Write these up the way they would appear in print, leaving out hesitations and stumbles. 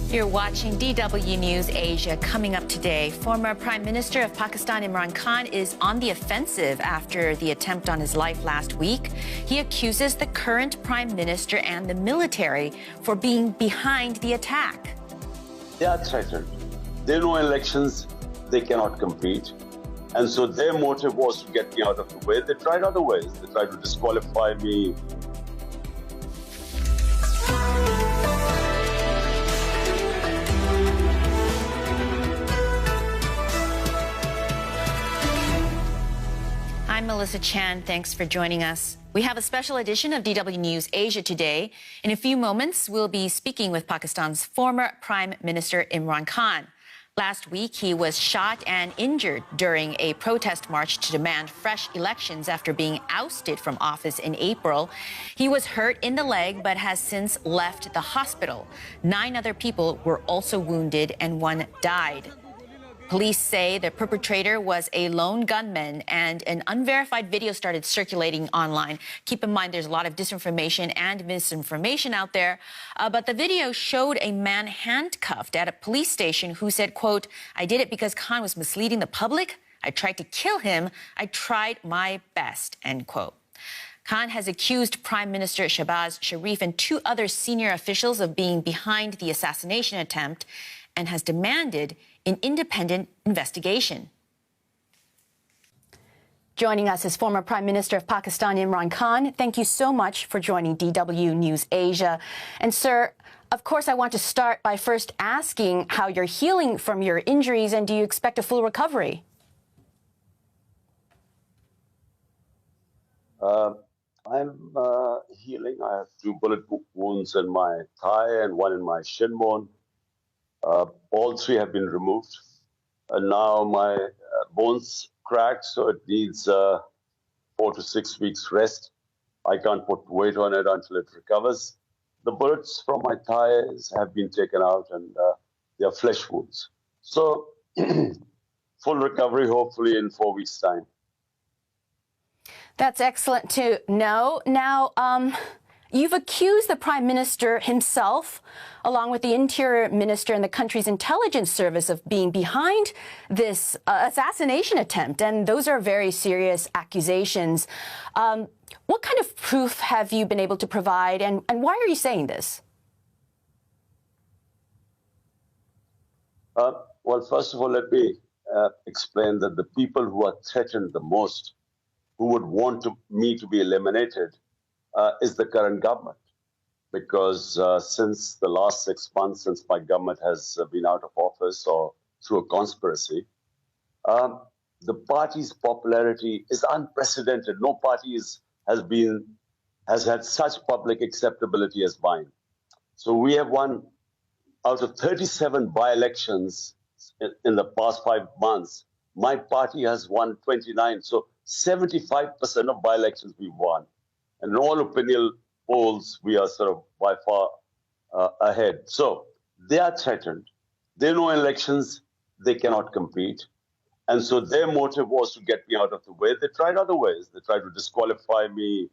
You're watching DW News Asia. Coming up today, former Prime Minister of Pakistan Imran Khan is on the offensive after the attempt on his life last week. He accuses the current Prime Minister and the military for being behind the attack. They are threatened. They know elections, they cannot compete. And so their motive was to get me out of the way. They tried other ways. They tried to disqualify me. I'm Melissa Chan. Thanks for joining us. We have a special edition of DW News Asia today. In a few moments, we'll be speaking with Pakistan's former Prime Minister Imran Khan. Last week, he was shot and injured during a protest march to demand fresh elections after being ousted from office in April. He was hurt in the leg but has since left the hospital. 9 other people were also wounded and 1 died. Police say the perpetrator was a lone gunman, and an unverified video started circulating online. Keep in mind, there's a lot of disinformation and misinformation out there. But the video showed a man handcuffed at a police station who said, quote, "I did it because Khan was misleading the public. I tried to kill him. I tried my best," end quote. Khan has accused Prime Minister Shehbaz Sharif and 2 other senior officials of being behind the assassination attempt and has demanded an independent investigation. Joining us is former Prime Minister of Pakistan, Imran Khan. Thank you so much for joining DW News Asia. And, sir, of course, I want to start by first asking how you're healing from your injuries, and do you expect a full recovery? I'm healing. I have 2 bullet wounds in my thigh and 1 in my shin bone. All 3 have been removed. And now my bones cracked, so it needs 4 to 6 weeks rest. I can't put weight on it until it recovers. The bullets from my thighs have been taken out, and they are flesh wounds. So full recovery, hopefully in 4 weeks' time. That's excellent to know. Now, you've accused the Prime Minister himself, along with the Interior Minister and the country's intelligence service, of being behind this assassination attempt, and those are very serious accusations. What kind of proof have you been able to provide, and why are you saying this? Well, first of all, let me explain that the people who are threatened the most, who would want me to be eliminated, is the current government. Because since the last 6 months, since my government has been out of office or through a conspiracy, the party's popularity is unprecedented. No party has had such public acceptability as mine. So we have won out of 37 by-elections in the past 5 months. My party has won 29. So 75% of by-elections we've won. And in all opinion polls, we are sort of by far ahead. So they are threatened. They know elections, they cannot compete. And so their motive was to get me out of the way. They tried other ways. They tried to disqualify me,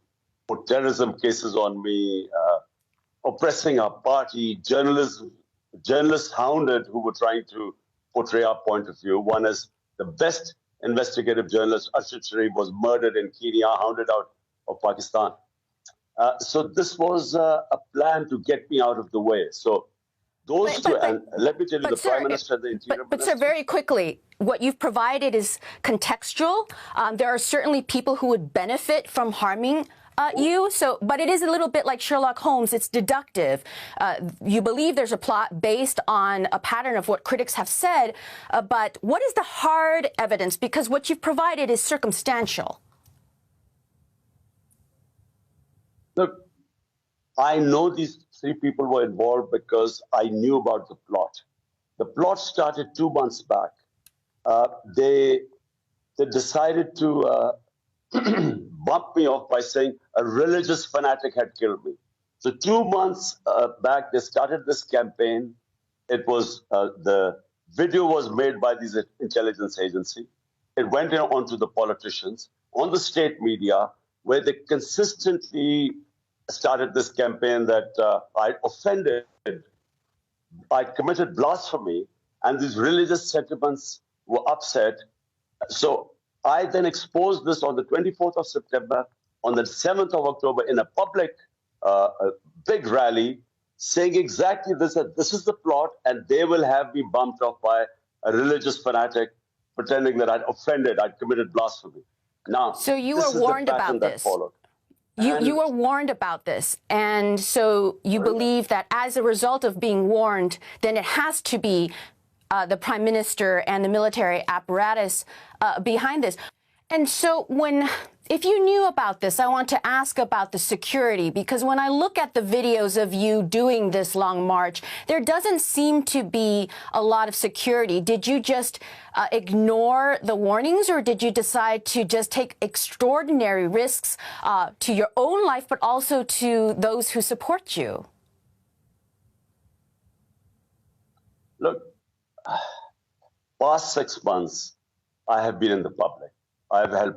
put terrorism cases on me, oppressing our party, journalists hounded who were trying to portray our point of view. One is the best investigative journalist, Ashid Sharif, was murdered in Kenya, hounded out of Pakistan. So this was a plan to get me out of the way. So those two, and let me tell you, the Prime Minister, the Interior Minister. But, sir, very quickly, what you've provided is contextual. There are certainly people who would benefit from harming you. So, but it is a little bit like Sherlock Holmes. It's deductive. You believe there's a plot based on a pattern of what critics have said. But what is the hard evidence? Because what you've provided is circumstantial. Look, I know these 3 people were involved because I knew about the plot. The plot started 2 months back. They decided to bump me off by saying a religious fanatic had killed me. So 2 months back, they started this campaign. It was the video was made by these intelligence agency. It went on to the politicians, on the state media, where they consistently started this campaign that I offended I committed blasphemy, and these religious sentiments were upset. So I then exposed this on the 24th of September, on the 7th of October, in a public, a big rally, saying exactly this: that this is the plot, and they will have me bumped off by a religious fanatic, pretending that I'd offended, I'd committed blasphemy. Now, So you this were is the warned pattern about that this. followed. You were warned about this, and so you believe that as a result of being warned, then it has to be the prime minister and the military apparatus behind this. And so if you knew about this, I want to ask about the security, because when I look at the videos of you doing this long march, there doesn't seem to be a lot of security. Did you just ignore the warnings, or did you decide to just take extraordinary risks to your own life, but also to those who support you? Look, past 6 months, I have been in the public. I've held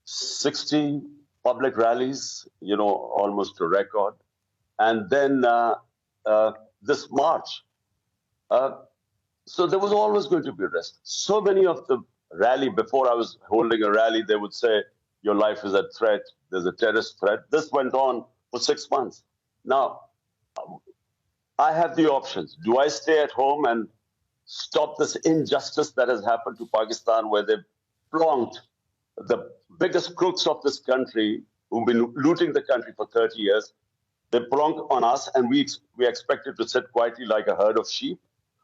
60 public rallies, almost to record. And then this March. So there was always going to be risk. So many of the rally, before I was holding a rally, they would say, your life is at threat, there's a terrorist threat. This went on for 6 months. Now, I have the options. Do I stay at home and stop this injustice that has happened to Pakistan, where they've plonked the biggest crooks of this country, who've been looting the country for 30 years, they plonk on us, and we expected to sit quietly like a herd of sheep?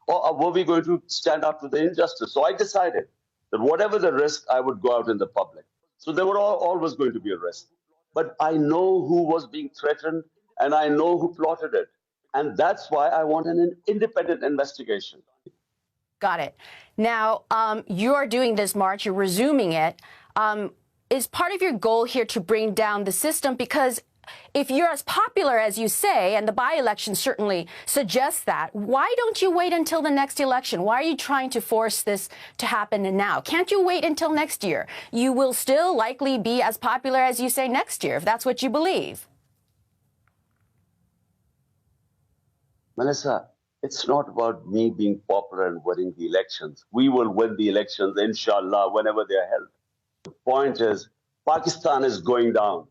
Or were we going to stand up to the injustice? So I decided that whatever the risk, I would go out in the public. So there were always going to be a risk. But I know who was being threatened, and I know who plotted it. And that's why I want an independent investigation. Got it. Now, you're doing this march, you're resuming it. Is part of your goal here to bring down the system? Because if you're as popular as you say, and the by-election certainly suggests that, why don't you wait until the next election? Why are you trying to force this to happen now? Can't you wait until next year? You will still likely be as popular as you say next year, if that's what you believe. Melissa, it's not about me being popular and winning the elections. We will win the elections, inshallah, whenever they are held. The point is, Pakistan is going down.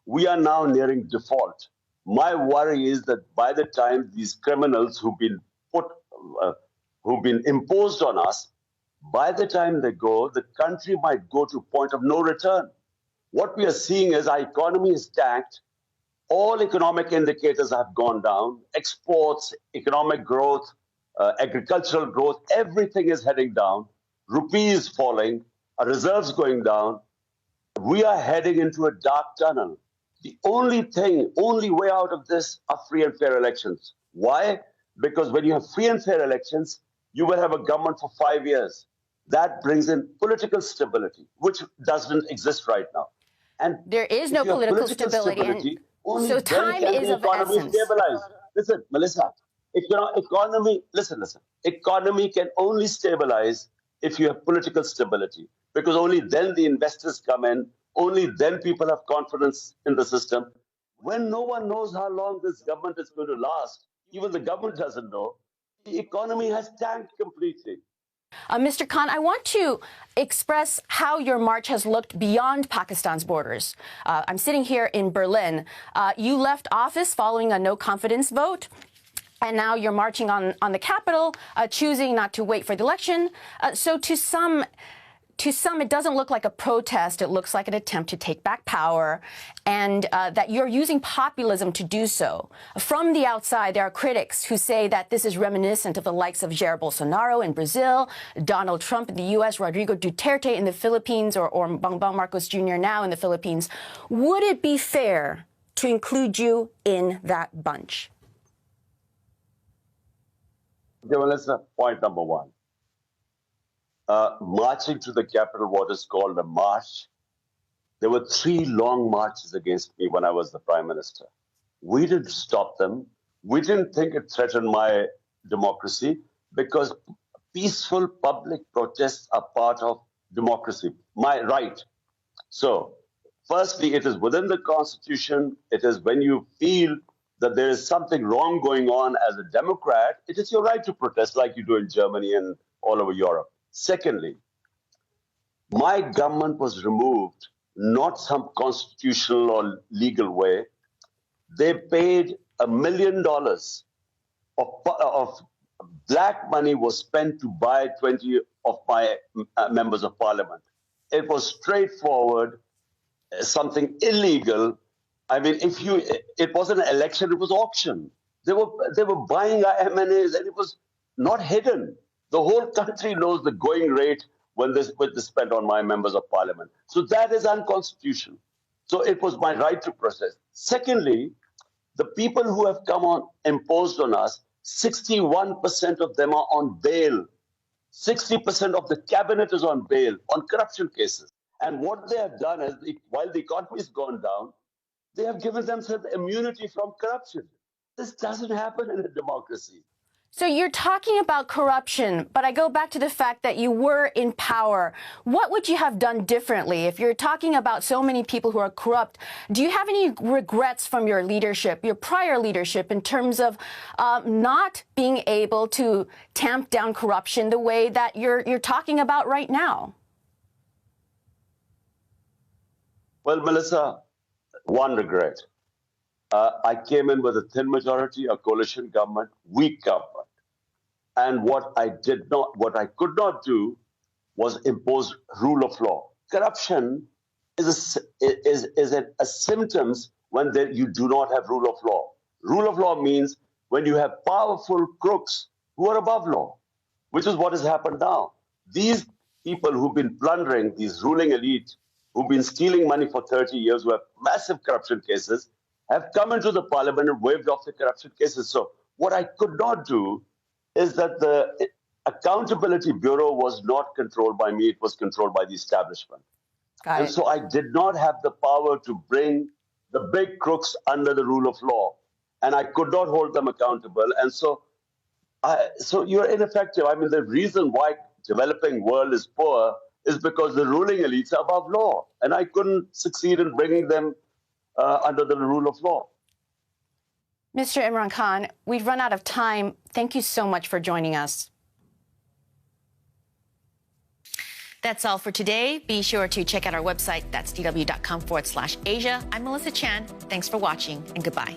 We are now nearing default. My worry is that by the time these criminals who've been imposed on us, by the time they go, the country might go to a point of no return. What we are seeing is our economy is tanked. All economic indicators have gone down. Exports, economic growth, agricultural growth, everything is heading down. Rupee is falling, our reserves going down. We are heading into a dark tunnel. The only way out of this are free and fair elections. Why? Because when you have free and fair elections, you will have a government for 5 years. That brings in political stability, which doesn't exist right now. And there is no political stability. So time is of essence. Listen, Melissa, economy can only stabilize if you have political stability, because only then the investors come in, only then people have confidence in the system. When no one knows how long this government is going to last, even the government doesn't know, the economy has tanked completely. Mr. Khan, I want to express how your march has looked beyond Pakistan's borders. I'm sitting here in Berlin. You left office following a no-confidence vote, and now you're marching on the Capitol, choosing not to wait for the election. So to some, it doesn't look like a protest. It looks like an attempt to take back power, and that you're using populism to do so. From the outside, there are critics who say that this is reminiscent of the likes of Jair Bolsonaro in Brazil, Donald Trump in the U.S., Rodrigo Duterte in the Philippines, or Bongbong Marcos Jr. now in the Philippines. Would it be fair to include you in that bunch? Okay, well, that's point number one. Marching to the Capitol, what is called a march. There were 3 long marches against me when I was the Prime Minister. We didn't stop them. We didn't think it threatened my democracy, because peaceful public protests are part of democracy, my right. So, firstly, it is within the Constitution. It is when you feel that there is something wrong going on as a Democrat, it is your right to protest like you do in Germany and all over Europe. Secondly, my government was removed, not some constitutional or legal way. They paid $1 million of black money was spent to buy 20 of my members of parliament. It was straightforward, something illegal. I mean, it wasn't an election, it was auction. They were buying our MNAs, and it was not hidden. The whole country knows the going rate when this spent on my members of parliament. So that is unconstitutional. So it was my right to protest. Secondly, the people who have come on imposed on us, 61% of them are on bail. 60% of the cabinet is on bail on corruption cases. And what they have done is, while the economy has gone down, they have given themselves immunity from corruption. This doesn't happen in a democracy. So you're talking about corruption, but I go back to the fact that you were in power. What would you have done differently? If you're talking about so many people who are corrupt, do you have any regrets from your leadership, your prior leadership, in terms of not being able to tamp down corruption the way that you're talking about right now? Well, Melissa, one regret. I came in with a thin majority, a coalition government, weak government. And what I could not do was impose rule of law. Corruption is a symptoms when you do not have rule of law. Rule of law means when you have powerful crooks who are above law, which is what has happened now. These people who've been plundering, these ruling elite, who've been stealing money for 30 years, who have massive corruption cases, have come into the parliament and waived off the corruption cases. So what I could not do is that the Accountability Bureau was not controlled by me, it was controlled by the establishment. And so I did not have the power to bring the big crooks under the rule of law, and I could not hold them accountable. And so you're ineffective. I mean, the reason why developing world is poor is because the ruling elites are above law, and I couldn't succeed in bringing them under the rule of law. Mr. Imran Khan, we've run out of time. Thank you so much for joining us. That's all for today. Be sure to check out our website. That's dw.com/Asia. I'm Melissa Chan. Thanks for watching, and goodbye.